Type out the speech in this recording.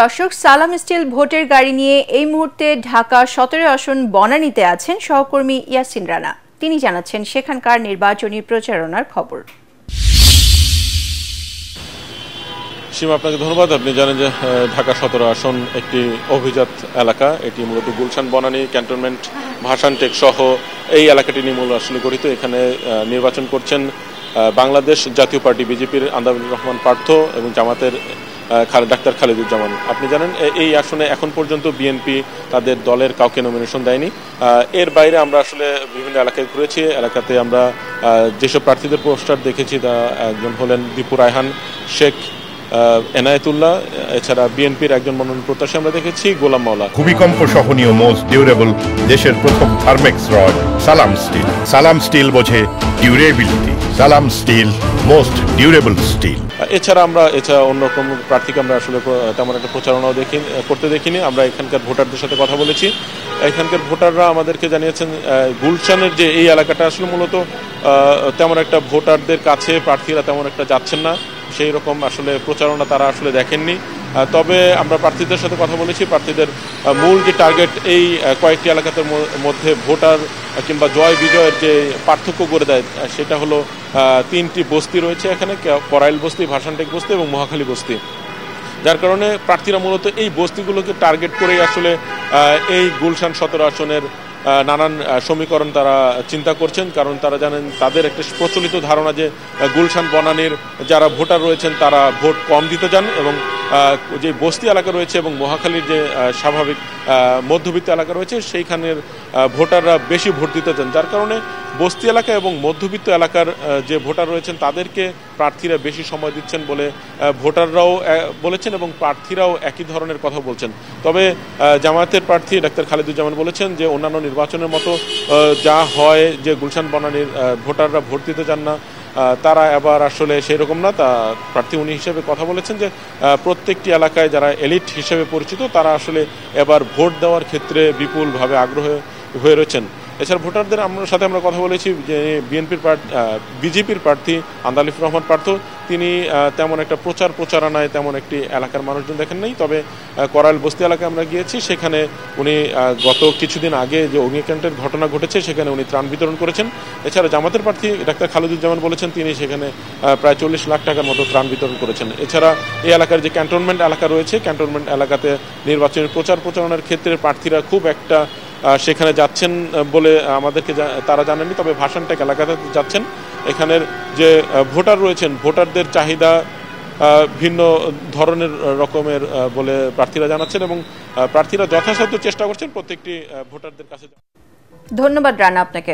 দর্শক, সালাম স্টিল ভোটের গাড়ি নিয়ে এই মুহূর্তে ঢাকা ১৭ আসন বনানীতে আছেন সহকর্মী ইয়াসিন রানা। তিনি জানাচ্ছেন সেখানকার নির্বাচনী প্রচারণার খবর। সীমা, আপনাকে ধন্যবাদ। আপনি জানেন যে ঢাকা ১৭ আসন একটি অভিজাত এলাকা। এটি মূলত গুলশান, বনানী, ক্যান্টনমেন্ট, ভাসানটেক সহ এই এলাকাটি নিয়ে মূল আসলে গঠিত। এখানে নির্বাচন করছেন বাংলাদেশ জাতীয় পার্টি বিজেপির আন্দালিফ রহমান পার্থ এবং জামাতের ডাক্তার খালেদুজ্জামান। আপনি জানেন এই আসনে এখন পর্যন্ত বিএনপি তাদের দলের কাউকে নমিনেশন দেয়নি। এর বাইরে আমরা আসলে বিভিন্ন এলাকায় ঘুরেছি। এলাকাতে আমরা যেসব প্রার্থীদের পোস্টার দেখেছি তা একজন হলেন দীপু রায়হান শেখ, এনায়েতুল্লাহ, এছাড়া বিএনপির একজন মনোনয়ন প্রত্যাশী আমরা দেখেছি গোলাম মাওলা। ভূমিকম্প সহনীয় মোস্ট ডিউরেবল দেশের প্রথম থার্মেক্স রড সালাম স্টিল। সালাম স্টিল বোঝে ডিউরেবিলিটি। সালাম স্টিল মোস্ট ডিউরেবল স্টিল। এছাড়া অন্য কোনো প্রার্থীকে আমরা আসলে তেমন একটা প্রচারণাও করতে দেখিনি। আমরা এখানকার ভোটারদের সাথে কথা বলেছি। এখানকার ভোটাররা আমাদেরকে জানিয়েছেন গুলশানের যে এই এলাকাটা আসলে মূলত তেমন একটা ভোটারদের কাছে প্রার্থীরা তেমন একটা যাচ্ছেন না, সেই রকম আসলে প্রচারণা তারা আসলে দেখেননি। তবে আমরা প্রার্থীদের সাথে কথা বলেছি। প্রার্থীদের মূল যে টার্গেট এই কয়েকটি এলাকাতে মধ্যে ভোটার কিংবা জয় বিজয়ের যে পার্থক্য করে দেয় সেটা হলো তিনটি বস্তি রয়েছে এখানে, করাইল বস্তি, ভাসানটেক বস্তি এবং মহাখালী বস্তি। যার কারণে প্রার্থীরা মূলত এই বস্তিগুলোকে টার্গেট করেই আসলে এই গুলশান ১৭ আসনের নানান সমীকরণ তারা চিন্তা করছেন। কারণ তারা জানেন তাদের একটা প্রচলিত ধারণা যে গুলশান, বনানীর যারা ভোটার রয়েছেন তারা ভোট কম দিতে যান এবং যে বস্তি এলাকা রয়েছে এবং মহাখালীর যে স্বাভাবিক মধ্যবিত্ত এলাকা রয়েছে সেইখানের ভোটাররা বেশি ভোট দিতে চান। যার কারণে বস্তি এলাকা এবং মধ্যবিত্ত এলাকার যে ভোটার রয়েছেন তাদেরকে প্রার্থীরা বেশি সময় দিচ্ছেন বলে ভোটাররাও বলেছেন এবং প্রার্থীরাও একই ধরনের কথা বলছেন। তবে জামায়াতের প্রার্থী ডাক্তার খালেদুজ্জামান বলেছেন যে অন্যান্য নির্বাচনের মতো যা হয় যে গুলশান, বনানীর ভোটাররা ভোট দিতে চান না, তারা এবার আসলে সেই রকম না। তা প্রার্থী উনি হিসেবে কথা বলেছেন যে প্রত্যেকটি এলাকায় যারা এলিট হিসেবে পরিচিত তারা আসলে এবার ভোট দেওয়ার ক্ষেত্রে বিপুলভাবে আগ্রহী হয়ে রয়েছেন। এছাড়া ভোটারদের সাথে আমরা কথা বলেছি যে বিজেপির প্রার্থী আন্দালিফ রহমান পার্থ, তিনি তেমন একটা প্রচারণায় তেমন একটি এলাকার মানুষজন দেখেন নাই। তবে করাইল বস্তি এলাকায় আমরা গিয়েছি, সেখানে উনি গত কিছুদিন আগে যে অগ্নিকাণ্ডের ঘটনা ঘটেছে সেখানে উনি ত্রাণ বিতরণ করেছেন। এছাড়া জামাতের প্রার্থী ডাক্তার খালেদুজ্জামান বলেছেন তিনি সেখানে প্রায় ৪০ লাখ টাকার মতো ত্রাণ বিতরণ করেছেন। এছাড়া এই এলাকার যে ক্যান্টনমেন্ট এলাকা রয়েছে, ক্যান্টনমেন্ট এলাকাতে নির্বাচনী প্রচারণার ক্ষেত্রে প্রার্থীরা খুব একটা সেখানে যাচ্ছেন বলে আমাদেরকে তারা জানেননি। তবে ভাসানটেক এলাকাতে যাচ্ছেন। এখানের যে ভোটার রয়েছেন ভোটারদের চাহিদা ভিন্ন ধরনের রকমের বলে প্রার্থীরা জানাচ্ছেন এবং প্রার্থীরা যথাসাধ্য চেষ্টা করছেন প্রত্যেকটি ভোটারদের কাছে। ধন্যবাদ রানা আপনাকে।